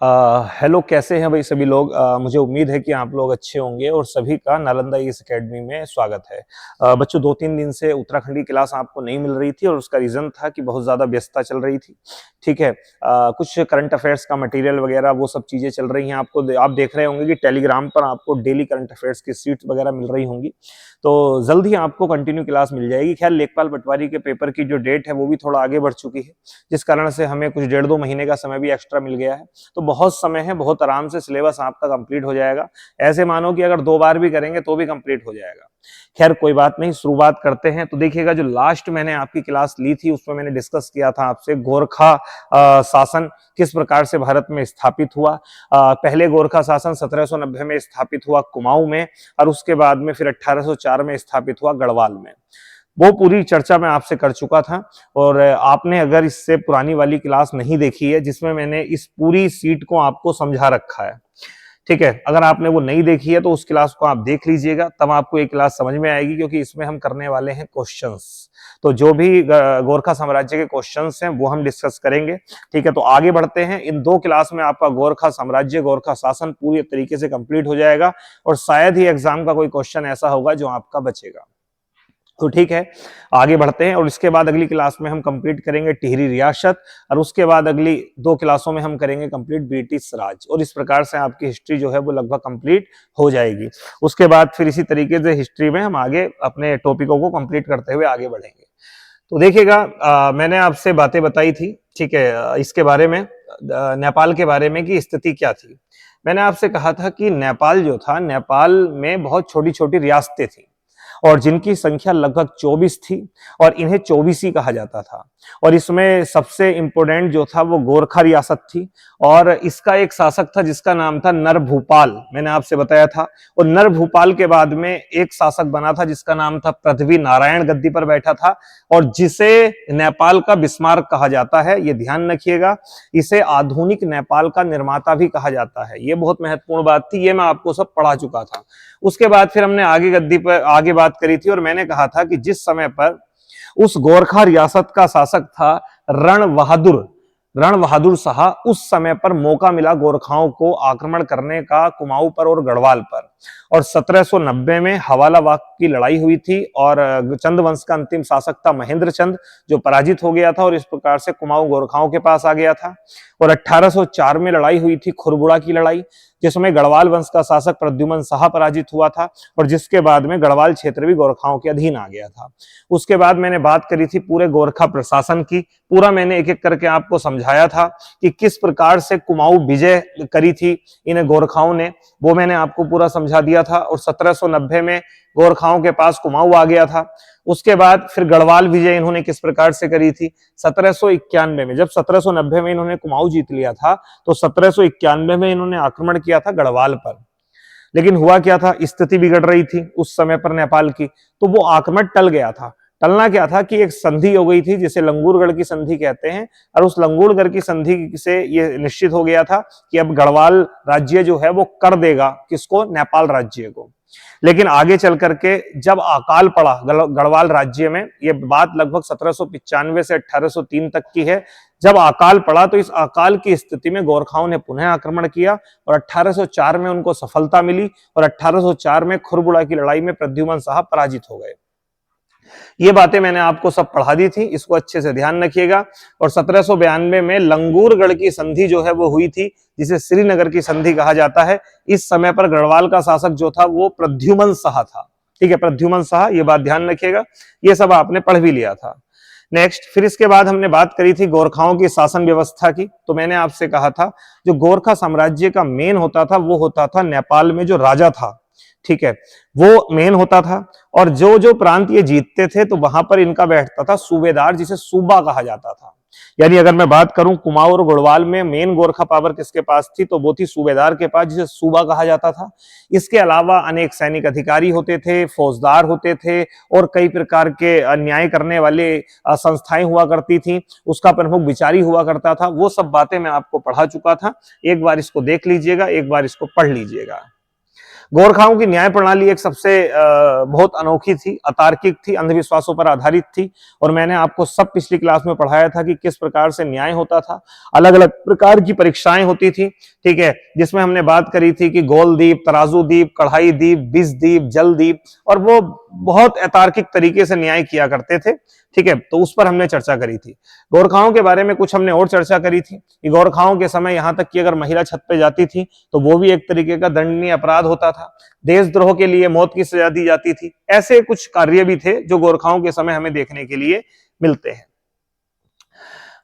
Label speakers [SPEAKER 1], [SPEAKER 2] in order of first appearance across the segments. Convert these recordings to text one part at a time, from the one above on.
[SPEAKER 1] Hello, कैसे हैं भाई सभी लोग। मुझे उम्मीद है कि आप लोग अच्छे होंगे और सभी का नालंदा ईस एकेडमी में स्वागत है। बच्चों, 2-3 दिन से उत्तराखंडी क्लास आपको नहीं मिल रही थी और उसका रीजन था कि बहुत ज़्यादा व्यस्तता चल रही थी। ठीक है। कुछ करंट अफेयर्स का मटेरियल वगैरह वो सब चीज़ें चल रही हैं। आप देख रहे होंगे कि टेलीग्राम पर आपको डेली करंट अफेयर्स की सीट्स वगैरह मिल रही होंगी, तो जल्द ही आपको कंटिन्यू क्लास मिल जाएगी। खैर, लेखपाल पटवारी के पेपर की जो डेट है वो भी थोड़ा आगे बढ़ चुकी है, जिस कारण से हमें कुछ 1.5-2 महीने का समय भी एक्स्ट्रा मिल गया है। तो बहुत समय है, बहुत आराम से सिलेबस आपका कंप्लीट हो जाएगा। ऐसे मानो कि अगर 2 बार भी करेंगे तो भी कंप्लीट हो जाएगा। खैर, कोई बात नहीं, शुरुआत करते हैं। तो देखिएगा, जो लास्ट मैंने आपकी क्लास ली थी उसमें मैंने डिस्कस किया था आपसे गोरखा शासन किस प्रकार से भारत में स्थापित हुआ। पहले गोरखा शासन 1790 में स्थापित हुआ कुमाऊं में, और उसके बाद में फिर 1804 में स्थापित हुआ गढ़वाल में। वो पूरी चर्चा मैं आपसे कर चुका था। और आपने अगर इससे पुरानी वाली क्लास नहीं देखी है जिसमें मैंने इस पूरी सीट को आपको समझा रखा है, ठीक है, अगर आपने वो नहीं देखी है तो उस क्लास को आप देख लीजिएगा, तब आपको ये क्लास समझ में आएगी, क्योंकि इसमें हम करने वाले हैं क्वेश्चंस। तो जो भी गोरखा साम्राज्य के क्वेश्चंस हैं वो हम डिस्कस करेंगे। ठीक है, तो आगे बढ़ते हैं। इन 2 क्लास में आपका गोरखा साम्राज्य, गोरखा शासन पूरी तरीके से कंप्लीट हो जाएगा, और शायद ही एग्जाम का कोई क्वेश्चन ऐसा होगा जो आपका बचेगा। तो ठीक है, आगे बढ़ते हैं। और इसके बाद अगली क्लास में हम कंप्लीट करेंगे टिहरी रियासत, और उसके बाद अगली 2 क्लासों में हम करेंगे कंप्लीट ब्रिटिश राज, और इस प्रकार से आपकी हिस्ट्री जो है वो लगभग कंप्लीट हो जाएगी। उसके बाद फिर इसी तरीके से हिस्ट्री में हम आगे अपने टॉपिकों को कंप्लीट करते हुए आगे बढ़ेंगे। तो देखिएगा, मैंने आपसे बातें बताई थी, ठीक है, इसके बारे में, नेपाल के बारे में कि स्थिति क्या थी। मैंने आपसे कहा था कि नेपाल जो था, नेपाल में बहुत छोटी छोटी रियासतें थी, और जिनकी संख्या लगभग 24 थी, और इन्हें 24 कहा जाता था। और इसमें सबसे इंपोर्टेंट जो था वो गोरखा रियासत थी, और इसका एक शासक था जिसका नाम था नरभूपाल, मैंने आपसे बताया था। और नरभूपाल के बाद में एक शासक बना था जिसका नाम था पृथ्वी नारायण, गद्दी पर बैठा था, और जिसे नेपाल का बिस्मार्क कहा जाता है। ये ध्यान रखिएगा, इसे आधुनिक नेपाल का निर्माता भी कहा जाता है। ये बहुत महत्वपूर्ण बात थी, ये मैं आपको सब पढ़ा चुका था। उसके बाद फिर हमने आगे गद्दी पर आगे बात करी थी, और मैंने कहा था कि जिस समय पर उस गोरखा रियासत का शासक था रण बहादुर शाह, उस समय पर मौका मिला गोरखाओं को आक्रमण करने का कुमाऊं पर और गढ़वाल पर। और 1790 में हवाला बाग की लड़ाई हुई थी, और चंद वंश का अंतिम शासक था महेंद्र चंद, जो पराजित हो गया था, और इस प्रकार से कुमाऊं गोरखाओं के पास आ गया था। और 1804 में लड़ाई हुई थी खुरबुड़ा की लड़ाई, जिसमें गढ़वाल वंश का शासक प्रद्युमन शाह पराजित हुआ था, और जिसके बाद में गढ़वाल क्षेत्र भी गोरखाओं के अधीन आ गया था। उसके बाद मैंने बात करी थी पूरे गोरखा प्रशासन की। पूरा मैंने एक एक करके आपको समझाया था कि किस प्रकार से कुमाऊं विजय करी थी इन गोरखाओं ने, वो मैंने आपको पूरा समझा दिया था। और 1790 में गोरखाओं के पास कुमाऊं आ गया था। उसके बाद फिर गढ़वाल विजय इन्होंने किस प्रकार से करी थी 1791 में। जब 1790 में इन्होंने कुमाऊं जीत लिया था, तो 1791 में इन्होंने आक्रमण किया था गढ़वाल पर। लेकिन हुआ क्या था, स्थिति बिगड़ रही थी उस समय पर नेपाल की, तो वो आक्रमण टल गया था। टलना क्या था कि एक संधि हो गई थी जिसे लंगूरगढ़ की संधि कहते हैं, और उस लंगूरगढ़ की संधि से ये निश्चित हो गया था कि अब गढ़वाल राज्य जो है वो कर देगा किसको, नेपाल राज्य को। लेकिन आगे चल करके जब अकाल पड़ा गढ़वाल राज्य में, ये बात लगभग 1795 से 1803 तक की है, जब अकाल पड़ा तो इस अकाल की स्थिति में गोरखाओं ने पुनः आक्रमण किया, और 1804 में उनको सफलता मिली, और 1804 में खुरबुड़ा की लड़ाई में प्रद्युमन शाह पराजित हो गए। ये बातें मैंने आपको सब पढ़ा दी थी, इसको अच्छे से ध्यान रखिएगा। और 1792 में लंगूरगढ़ की संधि जो है वो हुई थी, जिसे श्रीनगर की संधि कहा जाता है। इस समय पर गढ़वाल का शासक जो था वो प्रद्युमन शाह था, ठीक है, प्रद्युमन शाह, ये बात ध्यान रखिएगा। ये सब आपने पढ़ भी लिया था। नेक्स्ट, फिर इसके बाद हमने बात करी थी गोरखाओं की शासन व्यवस्था की। तो मैंने आपसे कहा था जो गोरखा साम्राज्य का मेन होता था वो होता था नेपाल में जो राजा था, ठीक है, वो मेन होता था। और जो जो प्रांत ये जीतते थे तो वहां पर इनका बैठता था सूबेदार, जिसे सूबा कहा जाता था। यानी अगर मैं बात करूं कुमाऊं और गढ़वाल में मेन गोरखा पावर किसके पास थी, तो वो थी सूबेदार के पास, जिसे सूबा कहा जाता था। इसके अलावा अनेक सैनिक अधिकारी होते थे, फौजदार होते थे, और कई प्रकार के न्याय करने वाले संस्थाएं हुआ करती थी। उसका प्रमुख विचारी हुआ करता था। वो सब बातें मैं आपको पढ़ा चुका था। एक बार इसको देख लीजिएगा, एक बार इसको पढ़ लीजिएगा। गोरखाओं की न्याय प्रणाली एक सबसे बहुत अनोखी थी, अतार्किक थी, अंधविश्वासों पर आधारित थी। और मैंने आपको सब पिछली क्लास में पढ़ाया था कि किस प्रकार से न्याय होता था, अलग अलग प्रकार की परीक्षाएं होती थी, ठीक है, जिसमें हमने बात करी थी कि गोल दीप, तराजू दीप, कढ़ाई दीप, विष दीप, जल दीप, और वो बहुत अतार्किक तरीके से न्याय किया करते थे, ठीक है। तो उस पर हमने चर्चा करी थी। गोरखाओं के बारे में कुछ हमने और चर्चा करी थी कि गोरखाओं के समय यहां तक कि अगर महिला छत पे जाती थी तो वो भी एक तरीके का दंडनीय अपराध होता था, देशद्रोह के लिए मौत की सजा दी जाती थी। ऐसे कुछ कार्य भी थे जो गोरखाओं के समय हमें देखने के लिए मिलते हैं।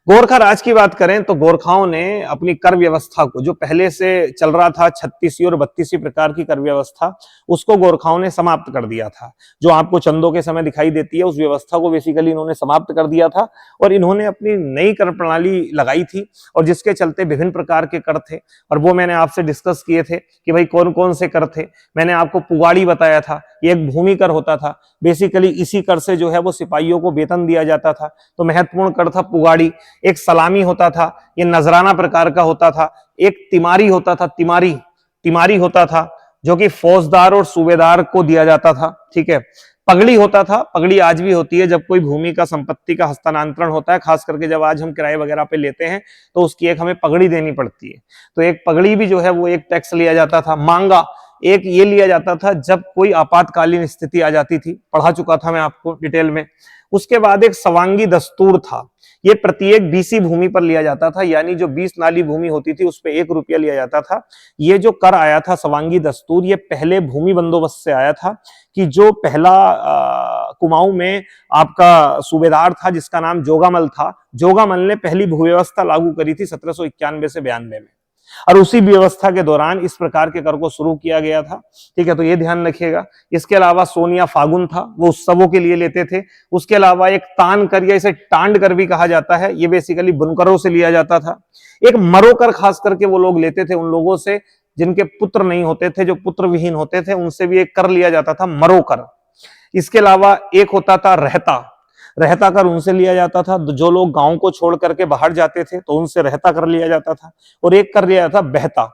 [SPEAKER 1] गोरखा राज की बात करें तो गोरखाओं ने अपनी कर व्यवस्था को, जो पहले से चल रहा था 36वीं और 32वीं प्रकार की कर व्यवस्था, उसको गोरखाओं ने समाप्त कर दिया था। जो आपको चंदों के समय दिखाई देती है, उस व्यवस्था को बेसिकली इन्होंने समाप्त कर दिया था और इन्होंने अपनी नई कर प्रणाली लगाई थी, और जिसके चलते विभिन्न प्रकार के कर थे। और वो मैंने आपसे डिस्कस किए थे कि भाई कौन कौन से कर थे। मैंने आपको पुगाड़ी बताया था, ये एक भूमि कर होता था। बेसिकली इसी कर से जो है वो सिपाहियों को वेतन दिया जाता था, तो महत्वपूर्ण कर था पुगाड़ी। एक सलामी होता था, ये नजराना प्रकार का होता था। एक तिमारी होता था, तिमारी होता था जो कि फौजदार और सूबेदार को दिया जाता था, ठीक है। पगड़ी होता था, पगड़ी आज भी होती है जब कोई भूमि का संपत्ति का हस्तांतरण होता है, खास करके जब आज हम किराए वगैरह पे लेते हैं तो उसकी एक हमें पगड़ी देनी पड़ती है, तो एक पगड़ी भी जो है वो एक टैक्स लिया जाता था। मांगा एक ये लिया जाता था जब कोई आपातकालीन स्थिति आ जाती थी, पढ़ा चुका था मैं आपको डिटेल में। उसके बाद एक सवांगी दस्तूर था, ये प्रत्येक 20 भूमि पर लिया जाता था, यानी जो 20 नाली भूमि होती थी उस पर 1 रुपया लिया जाता था। ये जो कर आया था सवांगी दस्तूर, ये पहले भूमि बंदोबस्त से आया था कि जो पहला कुमाऊं में आपका सूबेदार था जिसका नाम जोगामल था, जोगामल ने पहली भू व्यवस्था लागू करी थी 1791 से 92 में, और उसी व्यवस्था के दौरान इस प्रकार के कर को शुरू किया गया था, ठीक है। तो ये ध्यान रखिएगा। इसके अलावा सोनिया फागुन था, वो उत्सवों के लिए लेते थे। उसके अलावा एक तान कर या इसे टांड कर भी कहा जाता है, ये बेसिकली बुनकरों से लिया जाता था। एक मरो कर खास करके वो लोग लेते थे उन लोगों से जिनके पुत्र नहीं होते थे, जो पुत्र विहीन होते थे, उनसे भी एक कर लिया जाता था, मरो कर। इसके अलावा एक होता था रहता, रहता कर उनसे लिया जाता था। जो लोग गांव को छोड़ करके बाहर जाते थे तो उनसे रहता कर लिया जाता था। और एक कर लिया जाता था बहता,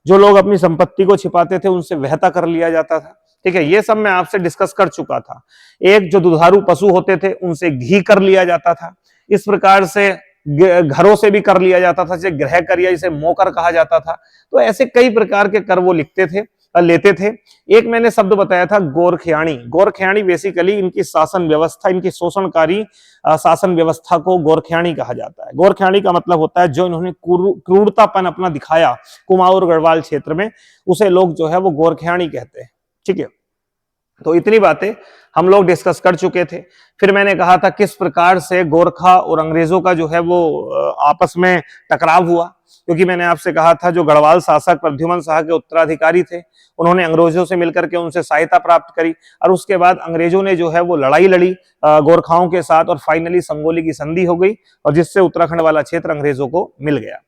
[SPEAKER 1] जो लोग अपनी संपत्ति को छिपाते थे उनसे वहता कर लिया जाता था, ठीक है। ये सब मैं आपसे डिस्कस कर चुका था। एक जो दुधारू पशु होते थे उनसे घी कर लिया जाता था। इस प्रकार से घरों से भी कर लिया जाता था, जैसे गृह कर या इसे मोकर कहा जाता था। तो ऐसे कई प्रकार के कर वो लिखते थे, लेते थे। एक मैंने शब्द बताया था गोरखियाणी, गोरखियाणी बेसिकली इनकी शासन व्यवस्था, इनकी शोषणकारी शासन व्यवस्था को गोरखियाणी कहा जाता है। गोरखियाणी का मतलब होता है जो इन्होंने क्रूरतापन अपना दिखाया कुमाऊं और गढ़वाल क्षेत्र में, उसे लोग जो है वो गोरखियाणी कहते हैं, ठीक है। तो इतनी बातें हम लोग डिस्कस कर चुके थे। फिर मैंने कहा था किस प्रकार से गोरखा और अंग्रेजों का जो है वो आपस में टकराव हुआ, क्योंकि मैंने आपसे कहा था जो गढ़वाल शासक प्रद्युमन शाह के उत्तराधिकारी थे, उन्होंने अंग्रेजों से मिलकर के उनसे सहायता प्राप्त करी, और उसके बाद अंग्रेजों ने जो है वो लड़ाई लड़ी गोरखाओं के साथ, और फाइनली संगोली की संधि हो गई, और जिससे उत्तराखंड वाला क्षेत्र अंग्रेजों को मिल गया।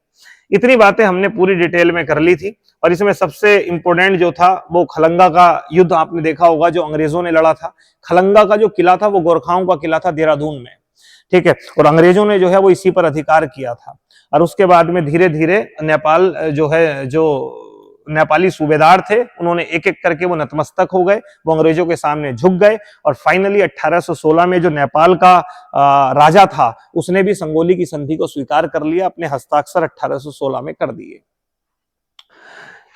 [SPEAKER 1] इतनी बातें हमने पूरी डिटेल में कर ली थी। और इसमें सबसे इंपॉर्टेंट जो था वो खलंगा का युद्ध आपने देखा होगा, जो अंग्रेजों ने लड़ा था। खलंगा का जो किला था वो गोरखाओं का किला था देहरादून में, ठीक है। और अंग्रेजों ने जो है वो इसी पर अधिकार किया था। और उसके बाद में धीरे धीरे नेपाल जो है, जो नेपाली सूबेदार थे, उन्होंने एक एक करके वो नतमस्तक हो गए, वो अंग्रेजों के सामने झुक गए, और फाइनली 1816 में जो नेपाल का राजा था उसने भी संगोली की संधि को स्वीकार कर लिया, अपने हस्ताक्षर 1816 में कर दिए।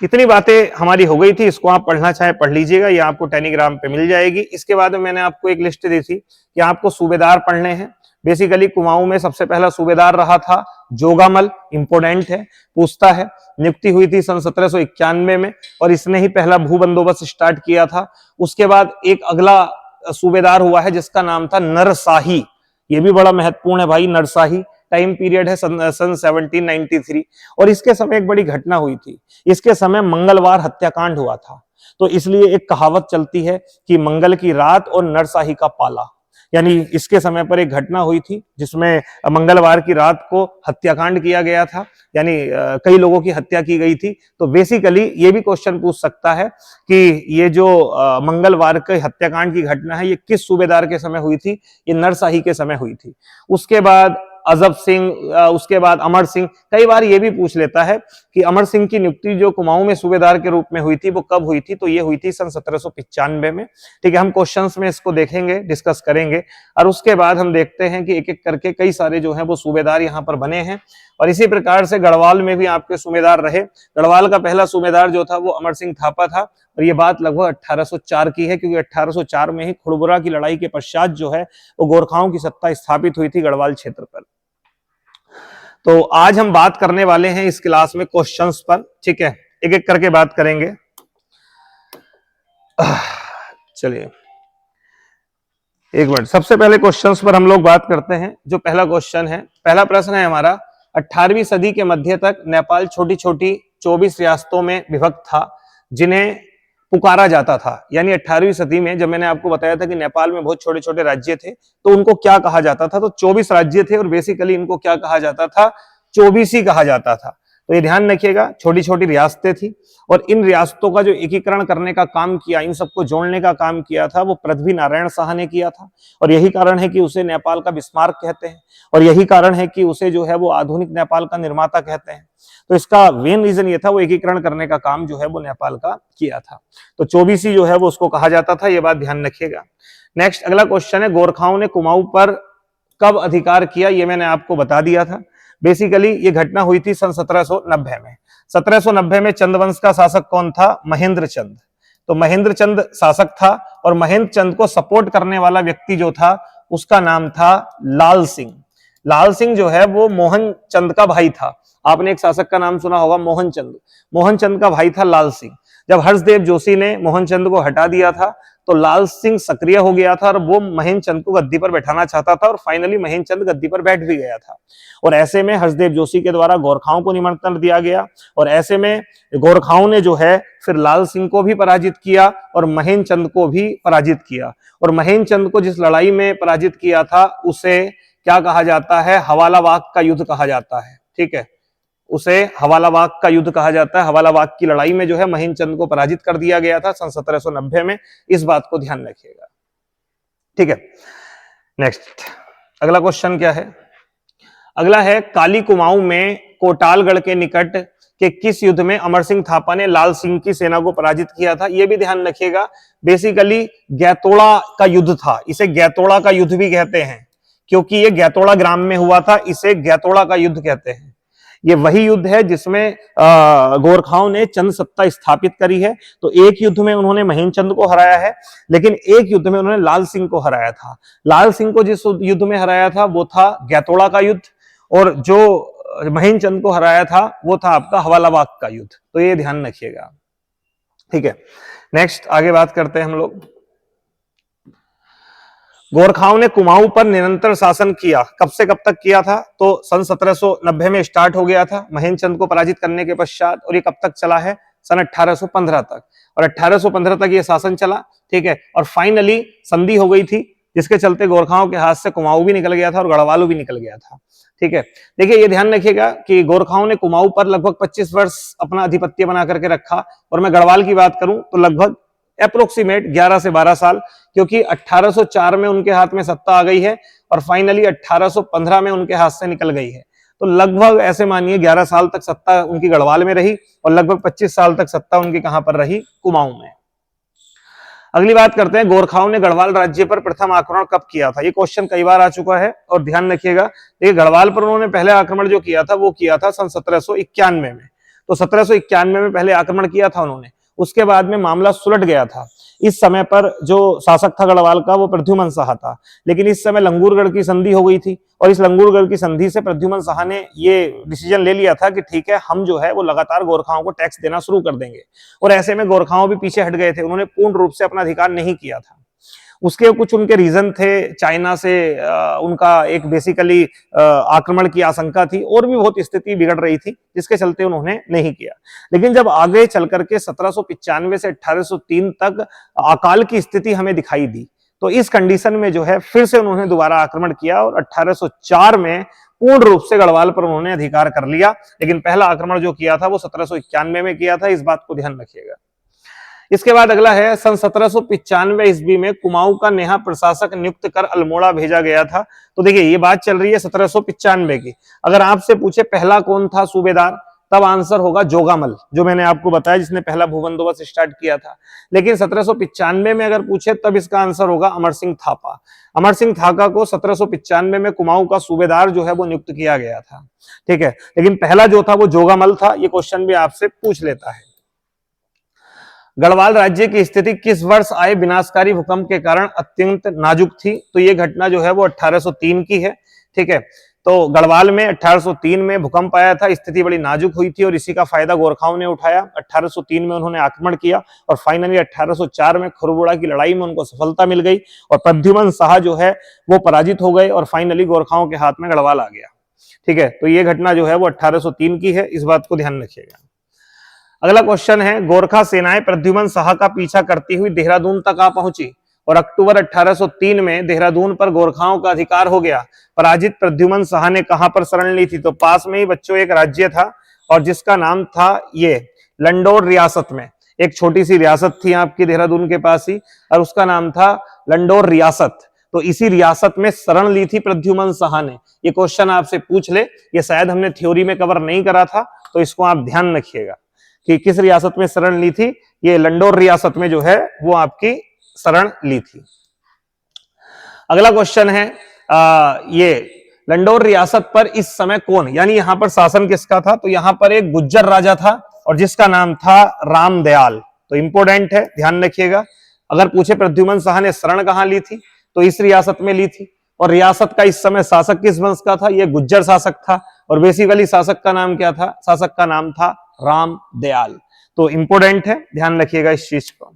[SPEAKER 1] इतनी बातें हमारी हो गई थी। इसको आप पढ़ना चाहे पढ़ लीजिएगा, ये आपको टेलीग्राम पे मिल जाएगी। इसके बाद में मैंने आपको एक लिस्ट दी थी कि आपको सूबेदार पढ़ने हैं। बेसिकली कुमाऊं में सबसे पहला सूबेदार रहा था जोगामल, इंपोर्टेंट है, पूछता है। नियुक्ति हुई थी सन 1791 में, और इसने ही पहला भू बंदोबस्त स्टार्ट किया था। उसके बाद एक अगला सूबेदार हुआ है जिसका नाम था नरसाही, ये भी बड़ा महत्वपूर्ण है भाई। नरसाही टाइम पीरियड है सन 1793, और इसके समय एक बड़ी घटना हुई थी। इसके समय मंगलवार हत्याकांड हुआ था, तो इसलिए एक कहावत चलती है कि मंगल की रात और नरसाही का पाला, यानी इसके समय पर एक घटना हुई थी जिसमें मंगलवार की रात को हत्याकांड किया गया था, यानी कई लोगों की हत्या की गई थी। तो बेसिकली ये भी क्वेश्चन पूछ सकता है कि ये जो मंगलवार के हत्याकांड की घटना है ये किस सूबेदार के समय हुई थी, ये नरसाही के समय हुई थी। उसके बाद अजब सिंह, उसके बाद अमर सिंह। कई बार ये भी पूछ लेता है कि अमर सिंह की नियुक्ति जो कुमाऊं में सूबेदार के रूप में हुई थी वो कब हुई थी, तो ये हुई थी सन 1795 में। ठीक है, हम क्वेश्चंस में इसको देखेंगे, डिस्कस करेंगे, और उसके बाद हम देखते हैं कि एक एक करके कई सारे जो हैं वो सूबेदार यहाँ पर बने हैं। और इसी प्रकार से गढ़वाल में भी आपके सूबेदार रहे। गढ़वाल का पहला सूबेदार जो था वो अमर सिंह थापा था, और ये बात लगभग 1804 की है, क्योंकि 1804 में ही खुड़बुरा की लड़ाई के पश्चात जो है वो गोरखाओं की सत्ता स्थापित हुई थी गढ़वाल क्षेत्र पर। तो आज हम बात करने वाले हैं इस क्लास में क्वेश्चंस पर। ठीक है, एक एक करके बात करेंगे। चलिए एक मिनट, सबसे पहले क्वेश्चंस पर हम लोग बात करते हैं। जो पहला क्वेश्चन है, पहला प्रश्न है हमारा, 18वीं सदी के मध्य तक नेपाल छोटी छोटी 24 रियासतों में विभक्त था जिन्हें पुकारा जाता था। यानी 18वीं सदी में जब मैंने आपको बताया था कि नेपाल में बहुत छोटे छोटे राज्य थे, तो उनको क्या कहा जाता था, तो 24 राज्य थे, और बेसिकली इनको क्या कहा जाता था, 24 ही कहा जाता था। तो ये ध्यान रखिएगा, छोटी छोटी रियासतें थी, और इन रियासतों का जो एकीकरण करने का काम किया, इन सबको जोड़ने का काम किया था, वो पृथ्वी नारायण शाह ने किया था। और यही कारण है कि उसे नेपाल का बिस्मार्क कहते हैं, और यही कारण है कि उसे जो है वो आधुनिक नेपाल का निर्माता कहते हैं। तो इसका मेन रीजन ये था, वो एकीकरण करने का काम जो है वो नेपाल का किया था। तो 24 ही जो है वो उसको कहा जाता था, ये बात ध्यान रखिएगा। नेक्स्ट अगला क्वेश्चन है, गोरखाओं ने कुमाऊं पर कब अधिकार किया, ये मैंने आपको बता दिया था। बेसिकली ये घटना हुई थी सन 1790 में। 1790 में चंद्रवंश का शासक कौन था, महेंद्र चंद। तो महेंद्र चंद शासक था, और महेंद्र चंद को सपोर्ट करने वाला व्यक्ति जो था उसका नाम था लाल सिंह। लाल सिंह जो है वो मोहन चंद का भाई था। आपने एक शासक का नाम सुना होगा, मोहन चंद। मोहन चंद का भाई था लाल सिंह। जब हर्षदेव जोशी ने मोहन चंद को हटा दिया था, तो लाल सिंह सक्रिय हो गया था, और वो महेंद्र चंद को गद्दी पर बैठाना चाहता था, और फाइनली महेंद्र चंद गद्दी पर बैठ भी गया था। और ऐसे में हर्षदेव जोशी के द्वारा गोरखाओं को निमंत्रण दिया गया, और ऐसे में गोरखाओं ने जो है फिर लाल सिंह को भी पराजित किया और महेंद्र चंद को भी पराजित किया। और महेंद्र चंद को जिस लड़ाई में पराजित किया था उसे क्या कहा जाता है, हवालाबाग का युद्ध कहा जाता है। ठीक है, उसे हवालाबाग का युद्ध कहा जाता है। हवालाबाग की लड़ाई में जो है महेंद्र चंद को पराजित कर दिया गया था सन 1790 में। इस बात को ध्यान रखिएगा। ठीक है, नेक्स्ट अगला क्वेश्चन क्या है, अगला है, काली कुमाऊं में कोटालगढ़ के निकट के किस युद्ध में अमर सिंह थापा ने लाल सिंह की सेना को पराजित किया था। यह भी ध्यान रखिएगा, बेसिकली गैतोड़ा का युद्ध था। इसे गैतोड़ा का युद्ध भी कहते हैं, क्योंकि ये गैतोड़ा ग्राम में हुआ था, इसे गैतोड़ा का युद्ध कहते हैं। ये वही युद्ध है जिसमें गोरखाओं ने चंद सत्ता स्थापित करी है। तो एक युद्ध में उन्होंने महेंद्र चंद को हराया है, लेकिन एक युद्ध में उन्होंने लाल सिंह को हराया था। लाल सिंह को जिस युद्ध में हराया था वो था गैतोड़ा का युद्ध, और जो महेंद्र चंद को हराया था वो था आपका हवालाबाग का युद्ध। तो ये ध्यान रखिएगा। ठीक है, नेक्स्ट आगे बात करते हैं हम लोग। गोरखाओं ने कुमाऊं पर निरंतर शासन किया, कब से कब तक किया था, तो सन 1790 में स्टार्ट हो गया था महेंद्र चंद को पराजित करने के पश्चात, और ये कब तक चला है, सन 1815 तक। और 1815 तक ये शासन चला। ठीक है, और फाइनली संधि हो गई थी, जिसके चलते गोरखाओं के हाथ से कुमाऊं भी निकल गया था और गढ़वाल भी निकल गया था। ठीक है, देखिए ये ध्यान रखिएगा कि गोरखाओं ने कुमाऊं पर लगभग 25 वर्ष अपना आधिपत्य बना करके रखा, और मैं गढ़वाल की बात करूं तो लगभग अप्रोक्सीमेट 11 से 12 साल, क्योंकि 1804 में उनके हाथ में सत्ता आ गई है, और फाइनली 1815 में उनके हाथ से निकल गई है। तो लगभग ऐसे मानिए 11 साल तक सत्ता उनकी गढ़वाल में रही, और लगभग 25 साल तक सत्ता उनकी कहां पर रही, कुमाऊं में। अगली बात करते हैं, गोरखाओं ने गढ़वाल राज्य पर प्रथम आक्रमण कब किया था। ये क्वेश्चन कई बार आ चुका है, और ध्यान रखिएगा, देखिए गढ़वाल पर उन्होंने पहले आक्रमण जो किया था वो किया था सन 1791 में। तो 1791 में पहले आक्रमण किया था उन्होंने, उसके बाद में मामला सुलट गया था। इस समय पर जो शासक था गढ़वाल का वो प्रद्युमन शाह था, लेकिन इस समय लंगूरगढ़ की संधि हो गई थी, और इस लंगूरगढ़ की संधि से प्रद्युमन शाह ने ये डिसीजन ले लिया था कि ठीक है, हम जो है वो लगातार गोरखाओं को टैक्स देना शुरू कर देंगे। और ऐसे में गोरखाओं भी पीछे हट गए थे, उन्होंने पूर्ण रूप से अपना अधिकार नहीं किया था। उसके कुछ उनके रीजन थे, चाइना से उनका एक बेसिकली आक्रमण की आशंका थी, और भी बहुत स्थिति बिगड़ रही थी, जिसके चलते उन्होंने नहीं किया। लेकिन जब आगे चल करके 1795 से 1803 तक अकाल की स्थिति हमें दिखाई दी, तो इस कंडीशन में जो है फिर से उन्होंने दोबारा आक्रमण किया, और 1804 में पूर्ण रूप से गढ़वाल पर उन्होंने अधिकार कर लिया। लेकिन पहला आक्रमण जो किया था वो 1791 में किया था, इस बात को ध्यान रखिएगा। इसके बाद अगला है सन 1795 ईस्वी में कुमाऊं का नेहा प्रशासक नियुक्त कर अल्मोड़ा भेजा गया था। तो देखिए ये बात चल रही है 1795 की। अगर आपसे पूछे पहला कौन था सूबेदार, तब आंसर होगा जोगामल, जो मैंने आपको बताया जिसने पहला भूबंदोबस्त स्टार्ट किया था। लेकिन 1795 में अगर पूछे तब इसका आंसर होगा अमर सिंह थापा। अमर सिंह थापा को 1795 में कुमाऊं का सूबेदार जो है वो नियुक्त किया गया था। ठीक है, लेकिन पहला जो था वो जोगामल था। ये क्वेश्चन भी आपसे पूछ लेता है। गढ़वाल राज्य की स्थिति किस वर्ष आए विनाशकारी भूकंप के कारण अत्यंत नाजुक थी? तो ये घटना जो है वो 1803 की है। ठीक है, तो गढ़वाल में 1803 में भूकंप आया था, स्थिति बड़ी नाजुक हुई थी और इसी का फायदा गोरखाओं ने उठाया। 1803 में उन्होंने आक्रमण किया और फाइनली 1804 में खुरबुड़ा की लड़ाई में उनको सफलता मिल गई और प्रद्युमन शाह जो है वो पराजित हो गए और फाइनली गोरखाओं के हाथ में गढ़वाल आ गया। ठीक है, तो ये घटना जो है वो 1803 की है, इस बात को ध्यान रखिएगा। अगला क्वेश्चन है, गोरखा सेनाएं प्रद्युमन शाह का पीछा करती हुई देहरादून तक आ पहुंची और अक्टूबर 1803 में देहरादून पर गोरखाओं का अधिकार हो गया। पराजित प्रद्युमन शाह ने कहां पर शरण ली थी? तो पास में ही बच्चों एक राज्य था और जिसका नाम था ये लंडौर रियासत में। एक छोटी सी रियासत थी आपकी देहरादून के पास ही और उसका नाम था लंडौर रियासत। तो इसी रियासत में शरण ली थी प्रद्युमन शाह ने। ये क्वेश्चन आपसे पूछ ले, ये शायद हमने थ्योरी में कवर नहीं करा था, तो इसको आप ध्यान रखिएगा कि किस रियासत में शरण ली थी। ये लंडौर रियासत में जो है वो आपकी शरण ली थी। अगला क्वेश्चन है ये लंडौर रियासत पर इस समय कौन, यानी यहां पर शासन किसका था? तो यहां पर एक गुज्जर राजा था और जिसका नाम था रामदयाल। तो इंपोर्टेंट है, ध्यान रखिएगा। अगर पूछे प्रद्युमन शाह ने शरण कहां ली थी, तो इस रियासत में ली थी और रियासत का इस समय शासक किस वंश का था? ये गुज्जर शासक था और बेसिकली शासक का नाम क्या था? शासक का नाम था रामदयाल। तो इंपोर्टेंट है, ध्यान रखिएगा इस चीज को।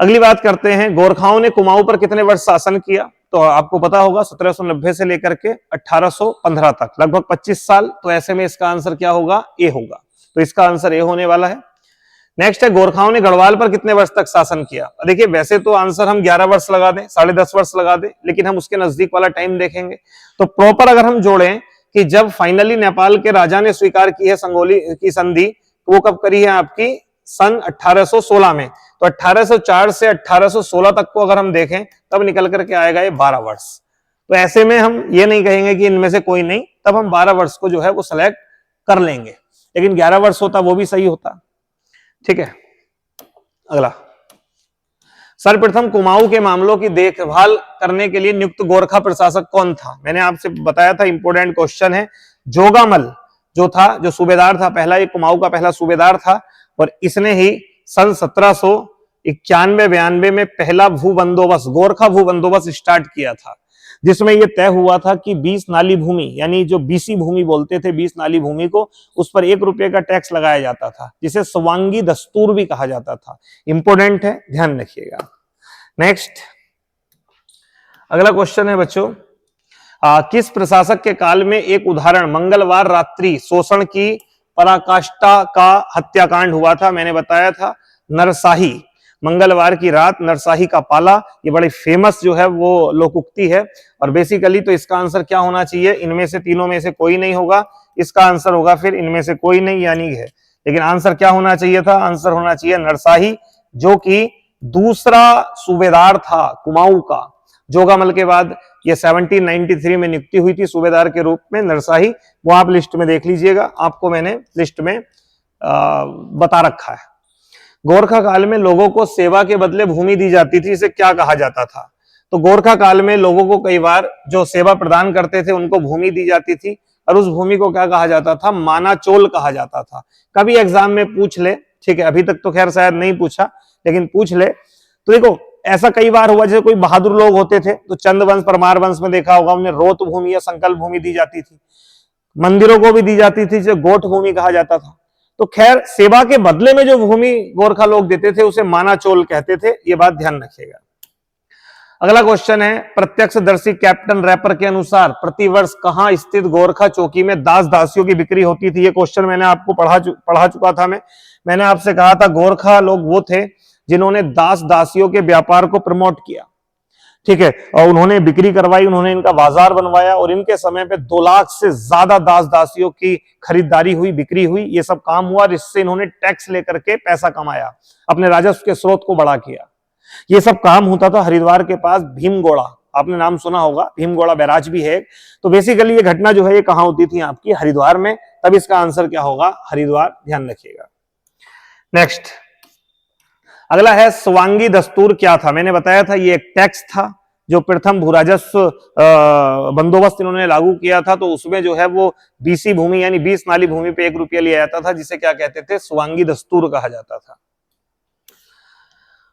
[SPEAKER 1] अगली बात करते हैं, गोरखाओं ने कुमाऊं पर कितने वर्ष शासन किया? तो आपको पता होगा 1790 से लेकर के 1815 तक, लगभग 25 साल। तो ऐसे में इसका आंसर क्या होगा? ए होगा। तो इसका आंसर ए होने वाला है। नेक्स्ट है, गोरखाओं ने गढ़वाल पर कितने वर्ष तक शासन किया? देखिए वैसे तो आंसर हम 11 वर्ष लगा दें, 10.5 वर्ष लगा दें, लेकिन हम उसके नजदीक वाला टाइम देखेंगे। तो प्रॉपर अगर हम जोड़ें कि जब फाइनली नेपाल के राजा ने स्वीकार की है संगोली की संधि, वो कब करी है आपकी? सन 1816 में। तो 1804 से 1816 तक को अगर हम देखें तब निकल करके आएगा ये 12 वर्ष। तो ऐसे में हम ये नहीं कहेंगे कि इनमें से कोई नहीं, तब हम 12 वर्ष को जो है वो सिलेक्ट कर लेंगे, लेकिन 11 वर्ष होता वो भी सही होता। ठीक है, अगला, सर्वप्रथम कुमाऊं के मामलों की देखभाल करने के लिए नियुक्त गोरखा प्रशासक कौन था? मैंने आपसे बताया था, इंपोर्टेंट क्वेश्चन है। जोगामल जो था, जो सूबेदार था पहला, ये कुमाऊं का पहला सूबेदार था और इसने ही सन 1791-92 में पहला भूबंदोबस्त, गोरखा भूबंदोबस्त स्टार्ट किया था, जिसमें यह तय हुआ था कि 20 नाली भूमि, यानी जो बीसी भूमि बोलते थे, 20 नाली भूमि को, उस पर 1 रुपए का टैक्स लगाया जाता था, जिसे स्वांगी दस्तूर भी कहा जाता था। इंपोर्टेंट है, ध्यान रखिएगा। नेक्स्ट, अगला क्वेश्चन है बच्चों, किस प्रशासक के काल में एक उदाहरण मंगलवार रात्रि शोषण की पराकाष्ठा का हत्याकांड हुआ था? मैंने बताया था नरसाही, मंगलवार की रात नरसाही का पाला। ये बड़ी फेमस जो है वो लोकोक्ति है और बेसिकली तो इसका आंसर क्या होना चाहिए? इनमें से तीनों में से कोई नहीं होगा, इसका आंसर होगा फिर इनमें से कोई नहीं, यानी है। लेकिन आंसर क्या होना चाहिए था? आंसर होना चाहिए नरसाही, जो कि दूसरा सूबेदार था कुमाऊं का। जोगामल के बाद ये 1793 में नियुक्ति हुई थी सूबेदार के रूप में नरसाही, वो आप लिस्ट में देख लीजिएगा, आपको मैंने लिस्ट में बता रखा है। गोरखा काल में लोगों को सेवा के बदले भूमि दी जाती थी, इसे क्या कहा जाता था? तो गोरखा काल में लोगों को कई बार जो सेवा प्रदान करते थे उनको भूमि दी जाती थी और उस भूमि को क्या कहा जाता था? मानाचोल कहा जाता था। कभी एग्जाम में पूछ ले, ठीक है, अभी तक तो खैर शायद नहीं पूछा, लेकिन पूछ ले। तो देखो ऐसा कई बार हुआ, जैसे कोई बहादुर लोग होते थे तो चंद वंश, परमार वंश में देखा होगा, उन्हें रोत भूमि या संकल्प भूमि दी जाती थी, मंदिरों को भी दी जाती थी, जो गोठ भूमि कहा जाता था। तो खैर सेवा के बदले में जो भूमि गोरखा लोग देते थे उसे मानाचोल कहते थे, ये बात ध्यान रखिएगा। अगला क्वेश्चन है, प्रत्यक्षदर्शी कैप्टन रैपर के अनुसार प्रतिवर्ष कहां स्थित गोरखा चौकी में दास दासियों की बिक्री होती थी? ये क्वेश्चन मैंने आपको पढ़ा चुका था। मैंने आपसे कहा था गोरखा लोग वो थे जिन्होंने दास दासियों के व्यापार को प्रमोट किया। ठीक है। और उन्होंने बिक्री करवाई, उन्होंने इनका बाजार बनवाया और इनके समय पे 2 लाख से ज्यादा दास दासियों की खरीदारी हुई, बिक्री हुई, ये सब काम हुआ और इससे इन्होंने टैक्स लेकर के पैसा कमाया, अपने राजस्व के स्रोत को बड़ा किया। ये सब काम होता था हरिद्वार के पास भीमगोड़ा, आपने नाम सुना होगा, भीमगोड़ा बैराज भी है। तो बेसिकली ये घटना जो है ये कहां होती थी आपकी, हरिद्वार में। तब इसका आंसर क्या होगा, हरिद्वार, ध्यान रखिएगा। नेक्स्ट अगला है स्वांगी दस्तूर क्या था। मैंने बताया था ये एक टैक्स था जो प्रथम भूराजस्व बंदोबस्त इन्होंने लागू किया था। तो उसमें जो है वो बीसी भूमि यानी 20 नाली भूमि पे 1 रुपया लिया जाता था, जिसे क्या कहते थे, स्वांगी दस्तूर कहा जाता था।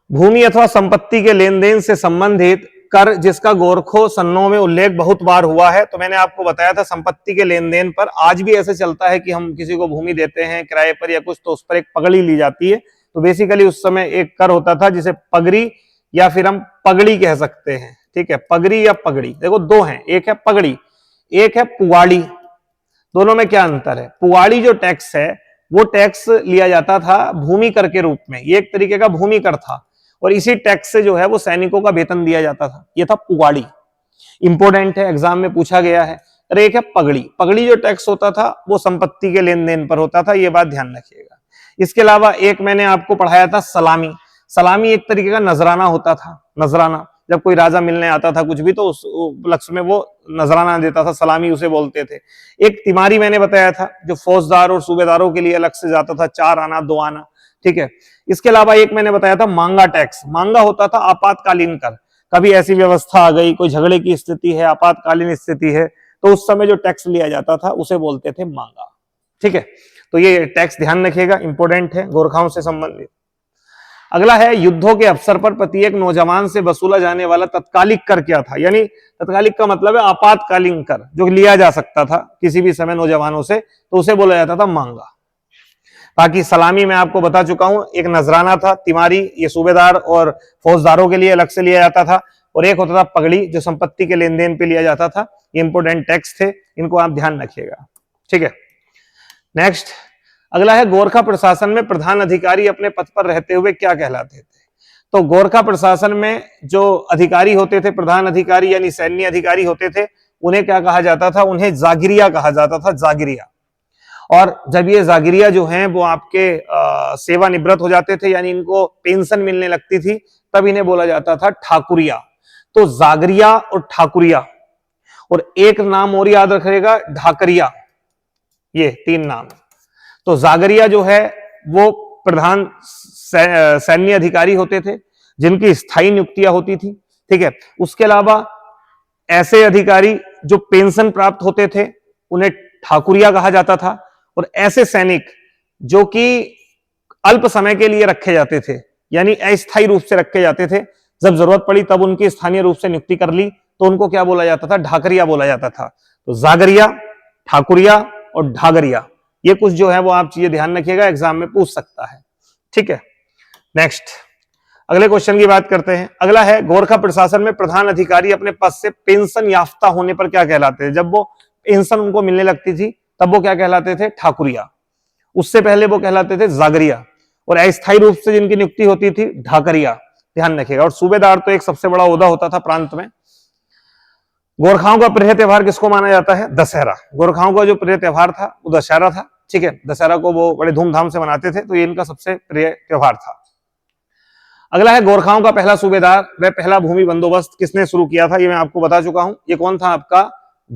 [SPEAKER 1] भूमि अथवा संपत्ति के लेन देन से संबंधित कर जिसका गोरखों सन्नों में उल्लेख बहुत बार हुआ है। तो मैंने आपको बताया था संपत्ति के लेन देन पर आज भी ऐसे चलता है कि हम किसी को भूमि देते हैं किराए पर या कुछ, तो उस पर एक पगड़ी ली जाती है। तो बेसिकली उस समय एक कर होता था जिसे पगड़ी या फिर हम पगड़ी कह सकते हैं। ठीक है, पगड़ी या पगड़ी, देखो दो हैं, एक है पगड़ी, एक है पुवाड़ी। दोनों में क्या अंतर है? पुवाड़ी जो टैक्स है वो टैक्स लिया जाता था भूमि कर के रूप में, ये एक तरीके का भूमि कर था और इसी टैक्स से जो है वो सैनिकों का वेतन दिया जाता था। ये था पुवाड़ी, इंपोर्टेंट है, एग्जाम में पूछा गया है। और एक है पगड़ी। पगड़ी जो टैक्स होता था वो संपत्ति के लेन देन पर होता था, ये बात ध्यान रखिएगा। इसके अलावा एक मैंने आपको पढ़ाया था सलामी। सलामी एक तरीके का नजराना होता था। नजराना, जब कोई राजा मिलने आता था कुछ भी तो उस उपलक्ष्य में वो नजराना देता था, सलामी उसे बोलते थे। एक तिमारी मैंने बताया था जो फौजदार और सूबेदारों के लिए अलग से जाता था, 4 आना 2 आना। ठीक है, इसके अलावा एक मैंने बताया था मांगा टैक्स। मांगा होता था आपातकालीन कर, कभी ऐसी व्यवस्था आ गई, कोई झगड़े की स्थिति है, आपातकालीन स्थिति है, तो उस समय जो टैक्स लिया जाता था उसे बोलते थे मांगा। ठीक है, तो ये टैक्स ध्यान रखिएगा, इंपोर्टेंट है, गोरखाओं से संबंधित। अगला है युद्धों के अवसर पर प्रत्येक नौजवान से वसूला जाने वाला तत्कालिक कर क्या था। यानी तत्कालिक का मतलब है आपातकालीन कर जो लिया जा सकता था किसी भी समय नौजवानों से, तो उसे बोला जाता था मांगा। बाकी सलामी मैं आपको बता चुका हूं, एक नजराना था। तिमारी ये सूबेदार और फौजदारों के लिए अलग से लिया जाता था और एक होता था पगड़ी जो संपत्ति के लेन देन पे लिया जाता था। ये इंपोर्टेंट टैक्स थे, इनको आप ध्यान रखिएगा। ठीक है, नेक्स्ट अगला है गोरखा प्रशासन में प्रधान अधिकारी अपने पद पर रहते हुए क्या कहलाते थे। तो गोरखा प्रशासन में जो अधिकारी होते थे, प्रधान अधिकारी यानी सैन्य अधिकारी होते थे, उन्हें क्या कहा जाता था? उन्हें जागिरिया कहा जाता था, जागिरिया। और जब ये जागिरिया जो हैं वो आपके सेवानिवृत्त हो जाते थे यानी इनको पेंशन मिलने लगती थी, तब इन्हें बोला जाता था ठाकुरिया। तो जागरिया और ठाकुरिया, और एक नाम और याद रखिएगा, ढाकरिया, ये 3 नाम। तो जागरिया जो है वो प्रधान सैन्य अधिकारी होते थे जिनकी स्थायी नियुक्तियां होती थी। ठीक है, उसके अलावा ऐसे अधिकारी जो पेंशन प्राप्त होते थे उन्हें ठाकुरिया कहा जाता था, और ऐसे सैनिक जो कि अल्प समय के लिए रखे जाते थे यानी अस्थायी रूप से रखे जाते थे, जब जरूरत पड़ी तब उनकी स्थानीय रूप से नियुक्ति कर ली तो उनको क्या बोला जाता था? ढाकरिया बोला जाता था। तो जागरिया, ठाकुरिया और ढागरिया, ये कुछ जो है वो आप चीजें ध्यान रखिएगा, एग्जाम में पूछ सकता है। ठीक है, नेक्स्ट अगले क्वेश्चन की बात करते हैं। अगला है गोरखा प्रशासन में प्रधान अधिकारी अपने पद से पेंशन याफ्ता होने पर क्या कहलाते थे। जब वो पेंशन उनको मिलने लगती थी तब वो क्या कहलाते थे? ठाकुरिया। उससे पहले वो कहलाते थे जागरिया, और अस्थायी रूप से जिनकी नियुक्ति होती थी ढाकरिया, ध्यान रखिएगा। और सूबेदार तो एक सबसे बड़ा ओहदा होता था प्रांत में। गोरखाओं का प्रिय त्योहार किसको माना जाता है? दशहरा। गोरखाओं का जो प्रिय त्योहार था वो दशहरा था। ठीक है, दशहरा को वो बड़े धूमधाम से मनाते थे, तो ये इनका सबसे प्रिय त्योहार था। अगला है गोरखाओं का पहला सूबेदार व पहला भूमि बंदोबस्त किसने शुरू किया था। ये मैं आपको बता चुका हूं, ये कौन था आपका?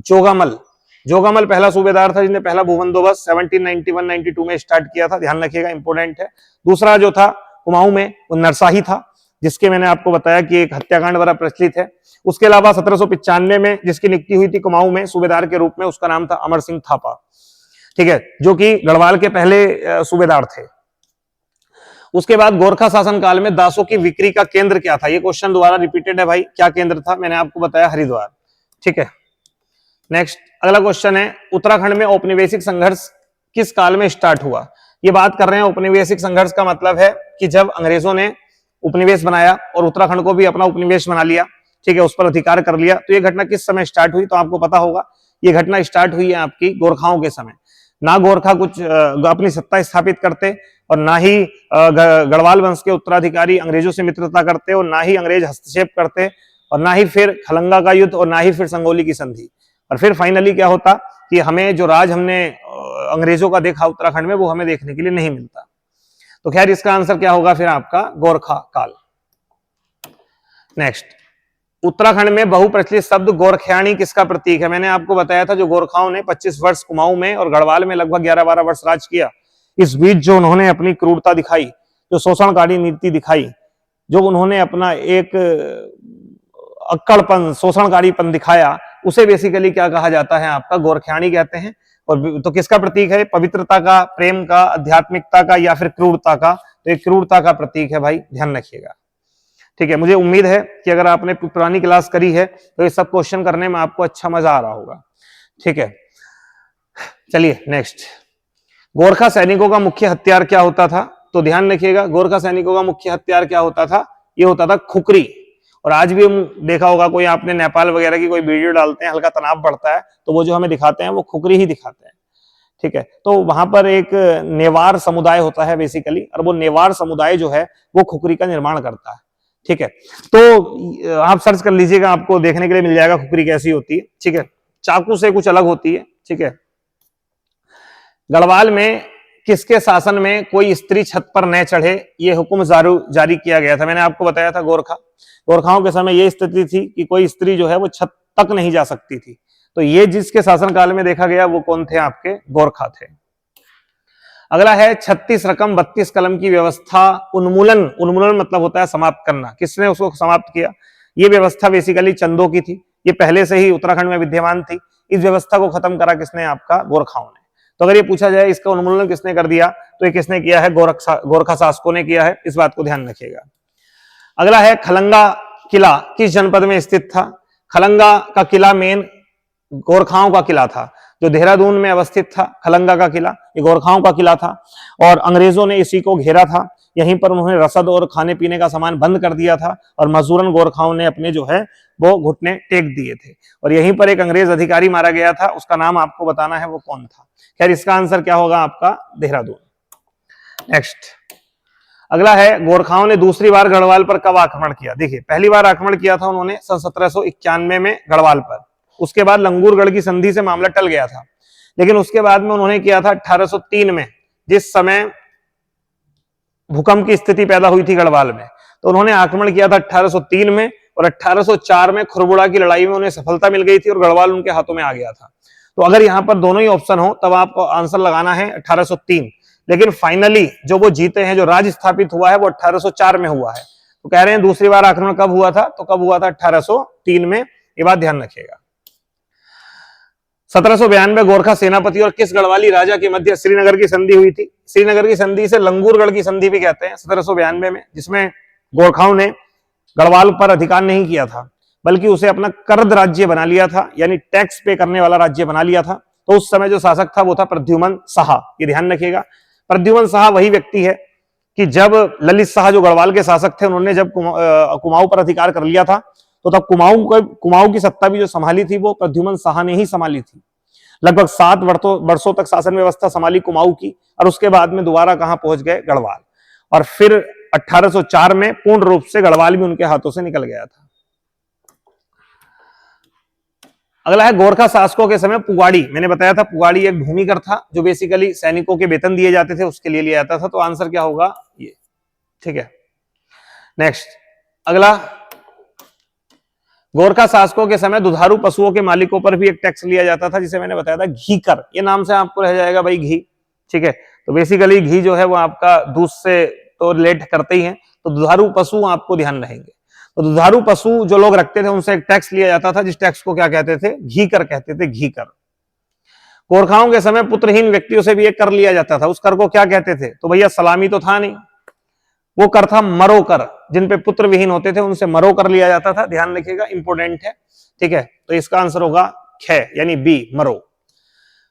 [SPEAKER 1] जोगामल। जोगामल पहला सूबेदार था जिसने पहला भूबंदोबस्त 1791-92 में स्टार्ट किया था, ध्यान रखिएगा, इंपोर्टेंट है। दूसरा जो था कुमाऊं में वो नरसाही था, जिसके मैंने आपको बताया कि एक हत्याकांड बड़ा प्रचलित है। उसके अलावा 1795 में जिसकी नियुक्ति हुई थी कुमाऊं में सूबेदार के रूप में, उसका नाम था अमर सिंह थापा। ठीक है, जो कि गढ़वाल के पहले सूबेदार थे। उसके बाद गोरखा शासन काल में दासों की बिक्री का केंद्र क्या था। ये क्वेश्चन दोबारा रिपीटेड है भाई, क्या केंद्र था? मैंने आपको बताया हरिद्वार। ठीक है, नेक्स्ट अगला क्वेश्चन है उत्तराखंड में औपनिवेशिक संघर्ष किस काल में स्टार्ट हुआ। ये बात कर रहे हैं औपनिवेशिक संघर्ष का मतलब है कि जब अंग्रेजों ने उपनिवेश बनाया और उत्तराखंड को भी अपना उपनिवेश बना लिया, ठीक है, उस पर अधिकार कर लिया, तो ये घटना किस समय स्टार्ट हुई? तो आपको पता होगा ये घटना स्टार्ट हुई है आपकी गोरखाओं के समय। ना गोरखा कुछ अपनी सत्ता स्थापित करते और ना ही गढ़वाल वंश के उत्तराधिकारी अंग्रेजों से मित्रता करते और ना ही अंग्रेज हस्तक्षेप करते, और ना ही फिर खलंगा का युद्ध और ना ही फिर संगोली की संधि। और फिर फाइनली क्या होता कि हमें जो राज हमने अंग्रेजों का देखा उत्तराखंड में वो हमें देखने के लिए नहीं मिलता। तो खैर इसका आंसर क्या होगा फिर आपका गोरखा काल। नेक्स्ट, उत्तराखंड में बहुप्रचलित शब्द गोरखियानी किसका प्रतीक है? मैंने आपको बताया था जो गोरखाओं ने 25 वर्ष कुमाऊं में और गढ़वाल में लगभग 11-12 वर्ष राज किया, इस बीच जो उन्होंने अपनी क्रूरता दिखाई, जो शोषणकारी नीति दिखाई, जो उन्होंने अपना एक अक्कड़पन शोषणकारीपन दिखाया, उसे बेसिकली क्या कहा जाता है? आपका गोरखियानी कहते हैं। और तो किसका प्रतीक है? पवित्रता का, प्रेम का, आध्यात्मिकता का या फिर क्रूरता का? तो एक क्रूरता का प्रतीक है भाई, ध्यान रखिएगा। ठीक है, मुझे उम्मीद है कि अगर आपने पुरानी क्लास करी है तो ये सब क्वेश्चन करने में आपको अच्छा मजा आ रहा होगा। ठीक है, चलिए नेक्स्ट, गोरखा सैनिकों का मुख्य हथियार क्या होता था? तो ध्यान रखिएगा, गोरखा सैनिकों का मुख्य हथियार क्या होता था? ये होता था खुकरी। और आज भी हम देखा होगा, कोई आपने नेपाल वगैरह की कोई वीडियो डालते हैं, हल्का तनाव बढ़ता है तो वो जो हमें दिखाते हैं वो खुकरी ही दिखाते हैं। ठीक है, तो वहां पर एक नेवार समुदाय होता है बेसिकली, और वो नेवार समुदाय जो है वो खुकरी का निर्माण करता है। ठीक है, तो आप सर्च कर लीजिएगा, आपको देखने के लिए मिल जाएगा खुकरी कैसी होती है। ठीक है, चाकू से कुछ अलग होती है। ठीक है, गढ़वाल में किसके शासन में कोई स्त्री छत पर न चढ़े, ये हुक्म जारी किया गया था? मैंने आपको बताया था गोरखाओं के समय ये स्थिति थी कि कोई स्त्री जो है वो छत तक नहीं जा सकती थी। तो ये जिसके शासन काल में देखा गया वो कौन थे? आपके गोरखा थे। अगला है 36 रकम 32 कलम की व्यवस्था उन्मूलन मतलब होता है समाप्त करना। किसने उसको समाप्त किया? ये व्यवस्था बेसिकली चंदों की थी, ये पहले से ही उत्तराखंड में विद्यमान थी। इस व्यवस्था को खत्म करा किसने? आपका गोरखाओं ने। तो अगर ये पूछा जाए इसका उन्मूलन किसने कर दिया, तो ये किसने किया है? गोरखा शासकों ने किया है, इस बात को ध्यान रखिएगा। अगला है खलंगा किला किस जनपद में स्थित था? खलंगा का किला मेन गोरखाओं का किला था, जो देहरादून में अवस्थित था। खलंगा का किला ये गोरखाओं का किला था और अंग्रेजों ने इसी को घेरा था। यहीं पर उन्होंने रसद और खाने पीने का सामान बंद कर दिया था और मजदूरन गोरखाओं ने अपने जो है वो घुटने टेक दिए थे। और यहीं पर एक अंग्रेज अधिकारी मारा गया था, उसका नाम आपको बताना है वो कौन था। खैर इसका आंसर क्या होगा? आपका देहरादून। नेक्स्ट, अगला है गोरखाओं ने दूसरी बार गढ़वाल पर कब आक्रमण किया? देखिए, पहली बार आक्रमण किया था उन्होंने सन 1791 में गढ़वाल पर। उसके बाद लंगूरगढ़ की संधि से मामला टल गया था, लेकिन उसके बाद में उन्होंने किया था 1803 में, जिस समय भूकंप की स्थिति पैदा हुई थी गढ़वाल में। तो उन्होंने आक्रमण किया था 1803 में और 1804 में खुरबुड़ा की लड़ाई में उन्हें सफलता मिल गई थी और गढ़वाल उनके हाथों में आ गया था। तो अगर यहां पर दोनों ही ऑप्शन हो तब आपको आंसर लगाना है 1803। लेकिन फाइनली जो वो जीते हैं, जो राज स्थापित हुआ है वो 1804 में हुआ है। तो कह रहे हैं दूसरी बार आक्रमण कब हुआ था? तो कब हुआ था? 1803 में। ये बात ध्यान रखिएगा। 1792 गोरखा सेनापति और किस गढ़वाली राजा के मध्य श्रीनगर की संधि हुई थी? श्रीनगर की संधि से लंगूरगढ़ की संधि भी कहते हैं 1792 में, जिसमें गोरखाओं ने गढ़वाल पर अधिकार नहीं किया था बल्कि उसे अपना कर्द राज्य बना लिया था, यानी टैक्स पे करने वाला राज्य बना लिया था। तो उस समय जो शासक था वो था प्रद्युमन शाह। ये ध्यान रखिएगा, प्रद्युमन शाह वही व्यक्ति है कि जब ललित शाह जो गढ़वाल के शासक थे उन्होंने जब कुमाऊं पर अधिकार कर लिया था तो तब कुमाऊं की सत्ता भी जो संभाली थी वो प्रद्युमन शाह ने ही संभाली थी। लगभग 7 वर्षों तक शासन व्यवस्था संभाली कुमाऊं की और उसके बाद में दोबारा कहां पहुंच गए? गढ़वाल। और फिर 1804 में पूर्ण रूप से गढ़वाल भी उनके हाथों से निकल गया था। अगला है गोरखा शासकों के समय पुगाड़ी। मैंने बताया था पुगाड़ी एक भूमिकर था जो बेसिकली सैनिकों के वेतन दिए जाते थे उसके लिए लिया जाता था। तो आंसर क्या होगा? ये। ठीक है, नेक्स्ट, अगला, गोरखा शासकों के समय दुधारू पशुओं के मालिकों पर भी एक टैक्स लिया जाता था जिसे मैंने बताया था घी कर। ये नाम से आपको रह जाएगा भाई, घी। ठीक है, तो बेसिकली घी जो है वो आपका दूध से तो रिलेट करते ही हैं, तो दुधारू पशु आपको ध्यान रहेंगे। तो दुधारू पशु जो लोग रखते थे उनसे एक टैक्स लिया जाता था, जिस टैक्स को क्या कहते थे? घी कर कहते थे, घी कर। गोरखाओं के समय पुत्रहीन व्यक्तियों से भी एक कर लिया जाता था, उस कर को क्या कहते थे? तो भैया सलामी तो था नहीं, वो कर था मरो कर। जिन पे पुत्र विहीन होते थे उनसे मरो कर लिया जाता था, ध्यान रखिएगा, इंपोर्टेंट है। ठीक है, तो इसका आंसर होगा ख, यानी बी, मरो।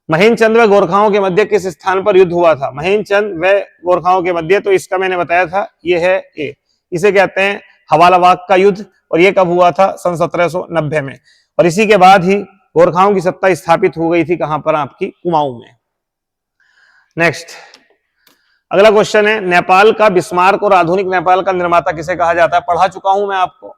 [SPEAKER 1] महेंद्रचंद व गोरखाओं के मध्य किस स्थान पर युद्ध हुआ था? महेंद्रचंद व गोरखाओं के मध्य, तो इसका मैंने बताया था, ये है ए। इसे कहते हैं हवालाबाग का युद्ध और ये कब हुआ था? सन 1790 में। और इसी के बाद ही गोरखाओं की सत्ता स्थापित हो गई थी कहां पर? आपकी कुमाऊं में। नेक्स्ट, अगला क्वेश्चन है नेपाल का बिस्मार्क और आधुनिक नेपाल का निर्माता किसे कहा जाता है? पढ़ा चुका हूं मैं आपको,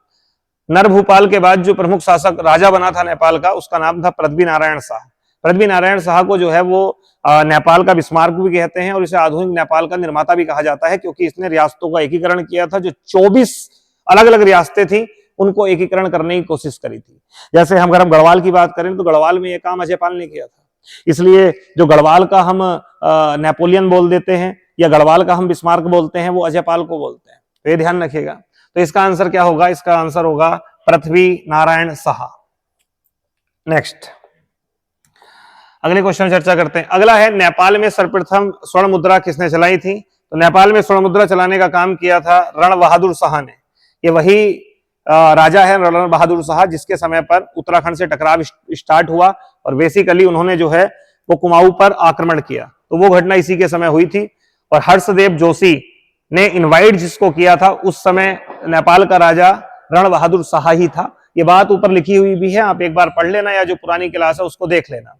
[SPEAKER 1] नरभूपाल के बाद जो प्रमुख शासक राजा बना था नेपाल का, उसका नाम था पृथ्वी नारायण शाह। पृथ्वी नारायण शाह को जो है वो नेपाल का बिस्मार्क भी कहते हैं और इसे आधुनिक नेपाल का निर्माता भी कहा जाता है, क्योंकि इसने रियासतों का एकीकरण किया था। जो 24 अलग अलग रियासतें थी उनको एकीकरण करने की कोशिश करी थी। जैसे हम अगर हम गढ़वाल की बात करें तो गढ़वाल में यह काम अजय पाल ने किया था, इसलिए जो गढ़वाल का हम नेपोलियन बोल देते हैं या गढ़वाल का हम बिस्मार्क बोलते हैं, वो अजय पाल को बोलते हैं। तो ये ध्यान रखिएगा। तो इसका आंसर क्या होगा? इसका आंसर होगा पृथ्वी नारायण शाह। नेक्स्ट अगले क्वेश्चन चर्चा करते हैं। अगला है, नेपाल में सर्वप्रथम स्वर्ण मुद्रा किसने चलाई थी? तो नेपाल में स्वर्ण मुद्रा चलाने का काम किया था रण बहादुर शाह ने। ये वही राजा है रण बहादुर शाह जिसके समय पर उत्तराखंड से टकराव स्टार्ट हुआ और बेसिकली उन्होंने जो है वो कुमाऊं पर आक्रमण किया। तो वो घटना इसी के समय हुई थी और हर्षदेव जोशी ने इनवाइट जिसको किया था उस समय नेपाल का राजा रण बहादुर शाह ही था। ये बात ऊपर लिखी हुई भी है, आप एक बार पढ़ लेना या जो पुरानी क्लास है उसको देख लेना।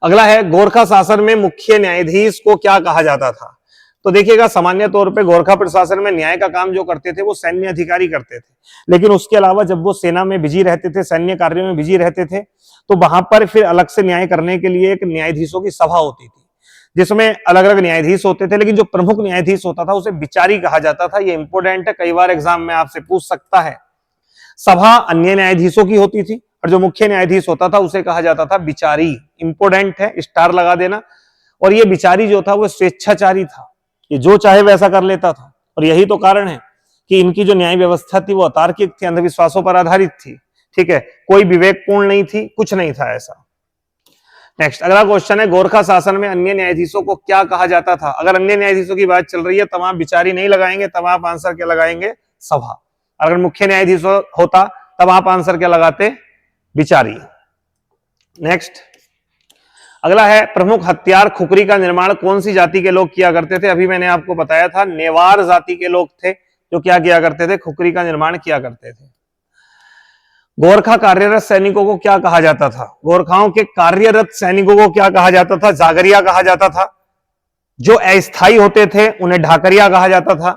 [SPEAKER 1] अगला है, गोरखा शासन में मुख्य न्यायाधीश को क्या कहा जाता था? तो देखिएगा, सामान्य तौर पे गोरखा प्रशासन में न्याय का काम जो करते थे वो सैन्य अधिकारी करते थे, लेकिन उसके अलावा जब वो सेना में बिजी रहते थे, सैन्य कार्यों में बिजी रहते थे, तो वहां पर फिर अलग से न्याय करने के लिए एक न्यायाधीशों की सभा होती थी जिसमें अलग अलग न्यायाधीश होते थे। लेकिन जो प्रमुख न्यायाधीश होता था उसे विचारी कहा जाता था। ये इंपोर्टेंट है, कई बार एग्जाम में आपसे पूछ सकता है। सभा अन्य न्यायाधीशों की होती थी और जो मुख्य न्यायाधीश होता था उसे कहा जाता था विचारी। इंपोर्टेंट है, स्टार लगा देना। और ये विचारी जो था वो स्वेच्छाचारी था, ये जो चाहे वैसा कर लेता था और यही तो कारण है कि इनकी जो न्याय व्यवस्था थी वो अतार्किक थी, अंधविश्वासों पर आधारित थी। ठीक है, कोई विवेकपूर्ण नहीं थी, कुछ नहीं था ऐसा। नेक्स्ट अगला क्वेश्चन है, गोरखा शासन में अन्य न्यायाधीशों को क्या कहा जाता था? अगर अन्य न्यायाधीशों की बात चल रही है तब आप विचारी नहीं लगाएंगे, तब आप आंसर क्या लगाएंगे? सभा। अगर मुख्य न्यायाधीश होता तब आप आंसर क्या लगाते? विचारी। नेक्स्ट अगला है, प्रमुख हथियार खुखरी का निर्माण कौन सी जाति के लोग किया करते थे? अभी मैंने आपको बताया था, नेवार जाति के लोग थे जो क्या किया करते थे? खुखरी का निर्माण किया करते थे। गोरखा कार्यरत सैनिकों को क्या कहा जाता था? गोरखाओं के कार्यरत सैनिकों को क्या कहा जाता था? जागरिया कहा जाता था। जो अस्थायी होते थे उन्हें ढाकरिया कहा जाता था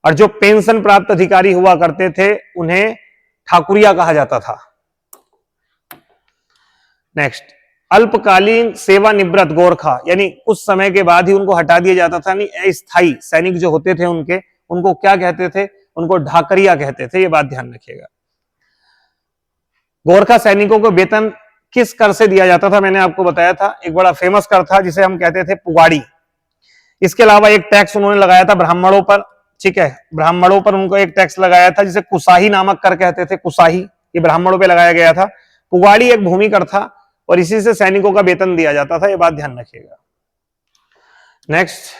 [SPEAKER 1] और जो पेंशन प्राप्त अधिकारी हुआ करते थे उन्हें ठाकुरिया कहा जाता था। नेक्स्ट, अल्पकालीन सेवानिवृत्त गोरखा, यानी कुछ समय के बाद ही उनको हटा दिया जाता था, यानी अस्थायी सैनिक जो होते थे उनको क्या कहते थे? उनको ढाकरिया कहते थे। ये बात ध्यान रखिएगा। गोरखा सैनिकों को वेतन किस कर से दिया जाता था? मैंने आपको बताया था, एक बड़ा फेमस कर था जिसे हम कहते थे पुगाड़ी। इसके अलावा एक टैक्स उन्होंने लगाया था ब्राह्मणों पर। ठीक है, ब्राह्मणों पर उनको एक टैक्स लगाया था जिसे कुसाही नामक कर कहते थे। कुसाही ये ब्राह्मणों पे लगाया गया था। पुगाड़ी एक भूमि कर था और इसी से सैनिकों का वेतन दिया जाता था। ये बात ध्यान रखिएगा। नेक्स्ट,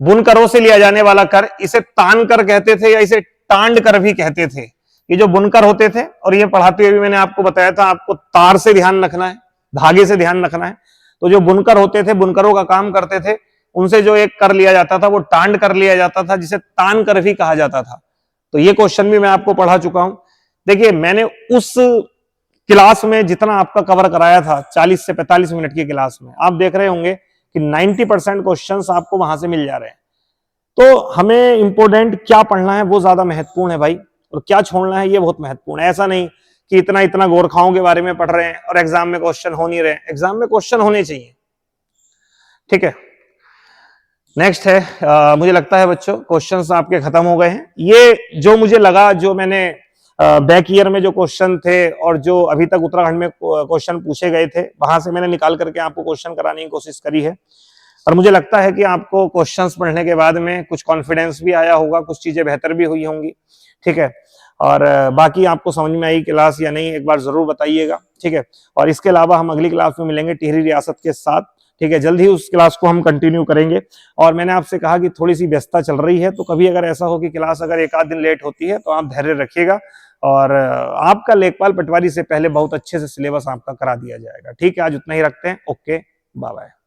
[SPEAKER 1] बुनकरों से लिया जाने वाला कर, इसे तान कर कहते थे या इसे टांड कर भी कहते थे? ये जो बुनकर होते थे, और ये पढ़ाते हुए भी मैंने आपको बताया था, आपको तार से ध्यान रखना है, धागे से ध्यान रखना है। तो जो बुनकर होते थे, बुनकरों का काम करते थे, उनसे जो एक कर लिया जाता था वो टांड कर लिया जाता था, जिसे तान कर भी कहा जाता था। तो ये क्वेश्चन भी मैं आपको पढ़ा चुका हूं। देखिए, मैंने उस क्लास में जितना आपका कवर कराया था 40 से 45 मिनट की क्लास में, आप देख रहे होंगे कि 90% क्वेश्चंस आपको वहां से मिल जा रहे हैं। तो हमें इंपोर्टेंट क्या पढ़ना है वो ज्यादा महत्वपूर्ण है भाई, और क्या छोड़ना है ये बहुत महत्वपूर्ण है। ऐसा नहीं कि इतना इतना गोरखाओं के बारे में पढ़ रहे हैं और एग्जाम में क्वेश्चन हो नहीं रहे। एग्जाम में क्वेश्चन होने चाहिए। ठीक है, नेक्स्ट है, मुझे लगता है बच्चों क्वेश्चंस आपके खत्म हो गए हैं। ये जो मुझे लगा, जो मैंने बैक ईयर में जो क्वेश्चन थे और जो अभी तक उत्तराखंड में क्वेश्चन पूछे गए थे, वहां से मैंने निकाल करके आपको क्वेश्चन कराने की कोशिश करी है। और मुझे लगता है कि आपको क्वेश्चंस पढ़ने के बाद में कुछ कॉन्फिडेंस भी आया होगा, कुछ चीजें बेहतर भी हुई होंगी। ठीक है, और बाकी आपको समझ में आई क्लास या नहीं, एक बार जरूर बताइएगा। ठीक है, और इसके अलावा हम अगली क्लास में मिलेंगे टिहरी रियासत के साथ। ठीक है, जल्द ही उस क्लास को हम कंटिन्यू करेंगे। और मैंने आपसे कहा कि थोड़ी सी व्यस्तता चल रही है, तो कभी अगर ऐसा हो कि क्लास अगर एक आध दिन लेट होती है तो आप धैर्य रखिएगा और आपका लेखपाल पटवारी से पहले बहुत अच्छे से सिलेबस आपका करा दिया जाएगा। ठीक है, आज उतना ही रखते हैं। Okay, bye bye.